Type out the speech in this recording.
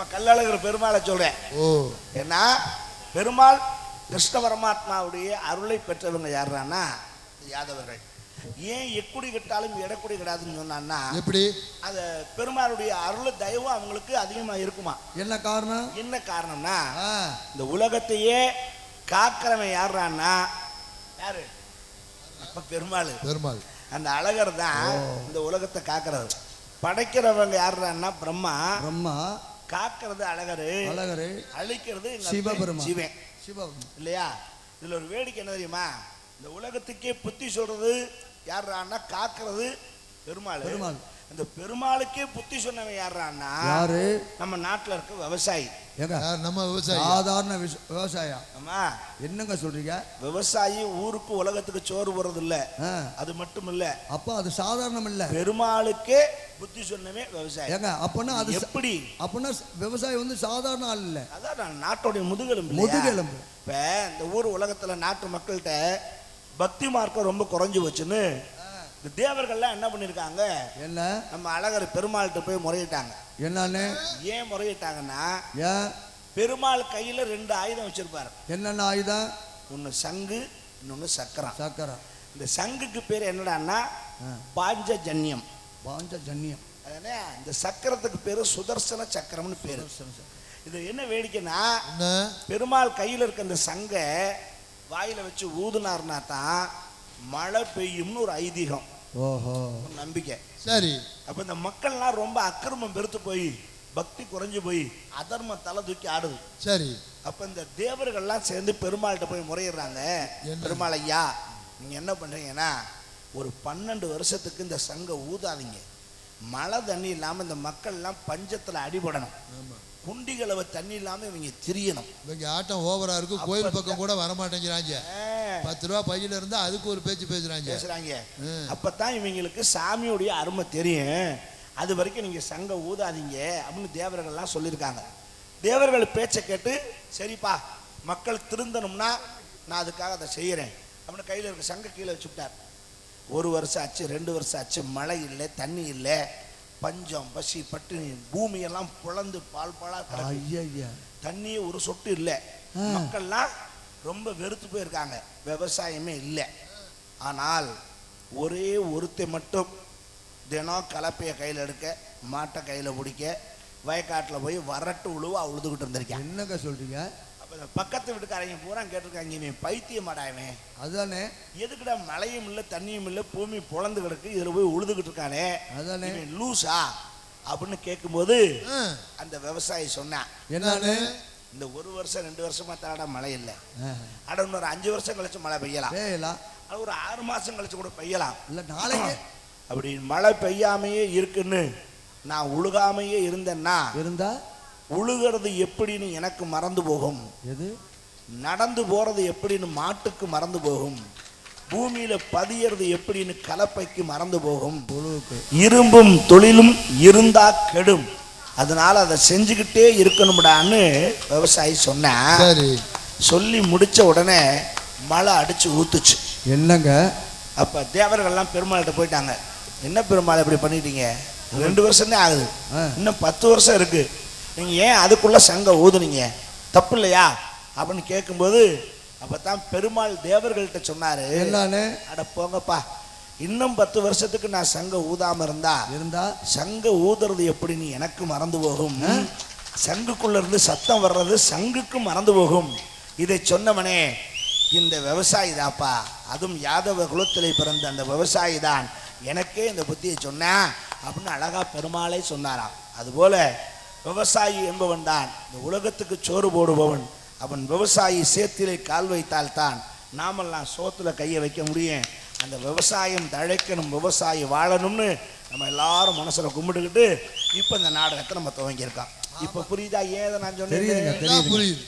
நம்ம கள்ளழகர் பெருமாளை சொல்றேன். ஏன்னா பெருமாள் கிருஷ்ண பரமாத்மாவுடைய அருளை பெற்றவங்க யாருன்னா யாதவர்கள். ஏன் எக்குடி கட்டாலும் எடக்குடி கிடாதுன்னு சொன்னான்னா எப்படி அத பெருமாளுடைய அருள் தயவு அவங்களுக்கு அதிகமா இருக்குமா? என்ன காரணம்? என்ன காரணம்னா இந்த உலகத்தையே காக்கிறவன் யாருன்னா யாரு? பெருமாள். பெருமாள் அந்த அழகர் தான் இந்த உலகத்தை காக்கிறது. படைக்கிறவங்க யாருன்னா பிரம்மா. பிரம்மா காக்கிறது அழகரு. அழகரு அழிக்கிறது சிவபெருமான். சிவன். சிவபெருமான் இல்லையா? இதுல ஒரு வேடிக்கை என்ன தெரியுமா? இந்த உலகத்துக்கே புத்தி சொல்றது யாருன்னா காக்கிறது பெருமாள். பெருமாள். அந்த பெருமாளுக்கே புத்தி சொன்னவன் யாருன்னா யாரு? நம்ம நாட்டுல இருக்க விவசாயி. நம்ம விவசாயி, சாதாரண விவசாயா. ஆமா, என்னங்க சொல்றீங்க? விவசாயி ஊருக்கு உலகத்துக்கு சோறு போறது இல்ல, அது மட்டும் இல்ல. அப்ப அது சாதாரணம் இல்ல, பெருமாளுக்கே புத்தி சொன்னவே விவசாயி. அப்பனா அது எப்படி? அப்பனா விவசாயி வந்து சாதாரண ஆள் இல்ல, அதான் நாட்டோடைய முதுகெலும்பு. முதுகெலும்பு. இப்ப இந்த ஊர் உலகத்துல நாட்டு மக்கள்கிட்ட பக்தி மார்க்கம் ரொம்ப குறைஞ்சு வச்சுன்னு இந்த தேவர்கள்லாம் என்ன பண்ணிருக்காங்க? என்ன நம்ம அழகர் பெருமாள்கிட்ட போய் முறையிட்டாங்க. என்னன்னு? ஏன் முறையிட்டாங்கன்னா பெருமாள் கையில 2 ஆயுதம் வச்சிருப்பாரு. என்னென்ன ஆயுதம்? ஒன்னு சங்கு, இன்னொன்னு சக்கரம். சக்கரம். இந்த சங்குக்கு பேர் என்னடான்னா பாஞ்சஜன்யம். பாஞ்சஜன்யம். இந்த சக்கரத்துக்கு பேரு சுதர்சன சக்கரம்னு பேரு. இது என்ன வேடிக்கைன்னா பெருமாள் கையில இருக்க இந்த சங்க வாயில வச்சு ஊதுனார்னா தான் மழை பெய்யும்னு ஒரு ஐதீகம். ஓஹோ, நம்பிக்கை. சரி. அப்ப இந்த மக்கள்லாம் ரொம்ப அக்கிரமம் பெருத்து போய் பக்தி குறைஞ்சு போய் அதர்ம தலை தூக்கி ஆடுது. சரி. அப்ப இந்த தேவர்கள்லாம் சேர்ந்து பெருமாள்கிட்ட போய் முறையிடுறாங்க. பெருமாள் ஐயா, நீங்க என்ன பண்றீங்கன்னா ஒரு 12 வருஷத்துக்கு இந்த சங்க ஊதாதீங்க. மழை தண்ணி இல்லாம இந்த மக்கள் எல்லாம் பஞ்சத்துல அடிபடணும். குண்டிகளவ தண்ணி இல்லாம இவங்க திரியணும். இவங்க ஆட்டம் ஓவரா இருக்கு, கோயில் பக்கம் கூட வரமாட்டேங்கிறாங்க. 10 ரூபா பையில இருந்தா அதுக்கு ஒரு பேச்சு பேசுறாங்க. அப்பதான் இவங்களுக்கு சாமியுடைய அருமை தெரியும். அது வரைக்கும் நீங்க சங்க ஊதாதீங்க அப்படின்னு தேவர்கள்லாம் சொல்லியிருக்காங்க. தேவர்கள் பேச்சை கேட்டு சரிப்பா மக்கள் திருந்தணும்னா நான் அதுக்காக அதை செய்யறேன் அப்படின்னு கையில இருக்க சங்க கீழே வச்சுட்டார். 1 வருஷம் ஆச்சு, 2 வருஷம் ஆச்சு, மழை இல்லை, தண்ணி இல்லை, பஞ்சம், பசி, பட்டினி, பூமியெல்லாம் புலந்து பால் பாலா கிடக்கு. தண்ணியே ஒரு சொட்டு இல்லை. மக்கள்லாம் ரொம்ப வெறுத்து போயிருக்காங்க. விவசாயமே இல்லை. ஆனால் ஒரே ஒருத்தை மட்டும் தினம் கலப்பையை கையில் எடுக்க, மாட்டை கையில் பிடிக்க, வயக்காட்டில் போய் வரட்டு உழுவா உழுதுகிட்டு இருந்திருக்கேன். என்னங்க சொல்றீங்க? அப்போ பக்கத்து வீட்டுக்காரங்க பூரா கேட்டிருக்காங்க, இவன் பைத்தியமாடாவன். அதுதானே, எதுக்குடா மழையும் இல்லை தண்ணியும் இல்லை, பூமி பொழந்து கிடக்கு, இதில் போய் உழுதுகிட்டு இருக்கானே, அதுதானே லூசா அப்படின்னு கேட்கும்போது அந்த விவசாயி சொன்னான், என்னன்னு, இந்த 1 வருஷம் 2 வருஷமா தாடா மழை இல்லை, அட இன்னொரு 5 வருஷம் கழிச்சு மழை பெய்யலாம், அது ஒரு 6 மாசம் கழிச்சு கூட பெய்யலாம், இல்லை நாளைக்கு அப்படி மழை பெய்யாமையே இருக்குன்னு நான் உழுகாமையே இருந்தேன்னா இருந்தா உழுகிறது எப்படின்னு எனக்கு மறந்து போகும். எது? நடந்து போறது எப்படின்னு மாட்டுக்கு மறந்து போகும். பூமியில பதியறது எப்படின்னு கலப்பைக்கு மறந்து போகும். இரும்பும் தொழிலும் இருந்தா கெடும், அதனால அதை செஞ்சுக்கிட்டே இருக்கணும்டான்னு விவசாயி சொன்னான். சொல்லி முடிச்ச உடனே மழை அடிச்சு ஊத்துச்சு. என்னங்க? அப்ப தேவர்கள்லாம் பெருமாள்கிட்ட போயிட்டாங்க. என்ன பெருமாள் இப்படி பண்ணிட்டீங்க? 2 வருஷம் தான் ஆகுது, இன்னும் 10 வருஷம் இருக்கு, நீங்க ஏன் அதுக்குள்ள சங்க ஊதுனீங்க, தப்பு இல்லையா அப்படின்னு கேட்கும்போது அப்பதான் பெருமாள் தேவர்கள்ட்ட சொன்னாரு, அட போங்கப்பா, இன்னும் 10 வருஷத்துக்கு நான் சங்க ஊதாம இருந்தா சங்க ஊதுறது எப்படின்னு எனக்கு மறந்து போகும், சங்குக்குள்ள இருந்து சத்தம் வர்றது சங்குக்கு மறந்து போகும். இதை சொன்னவனே இந்த விவசாயி தாப்பா, அதுவும் யாதவ குலத்திலே பிறந்த அந்த விவசாயி தான் எனக்கே இந்த புத்தியை சொன்ன அப்படின்னு அழகா பெருமாளை சொன்னாராம். அதுபோல விவசாயி என்பவன் தான் இந்த உலகத்துக்கு சோறு போடுபவன். அவன் விவசாயி சேத்திலே கால் வைத்தால் தான் நாமெல்லாம் சோத்துல கையை வைக்க முடியும். அந்த விவசாயம் தழைக்கணும், விவசாயி வாழணும்னு நம்ம எல்லாரும் மனசுல கும்பிட்டுக்கிட்டு இப்ப இந்த நாடகத்தை நம்ம துவங்கியிருக்கோம். இப்ப புரியுதா? ஏதை நான் சொன்னேன்? புரியுது.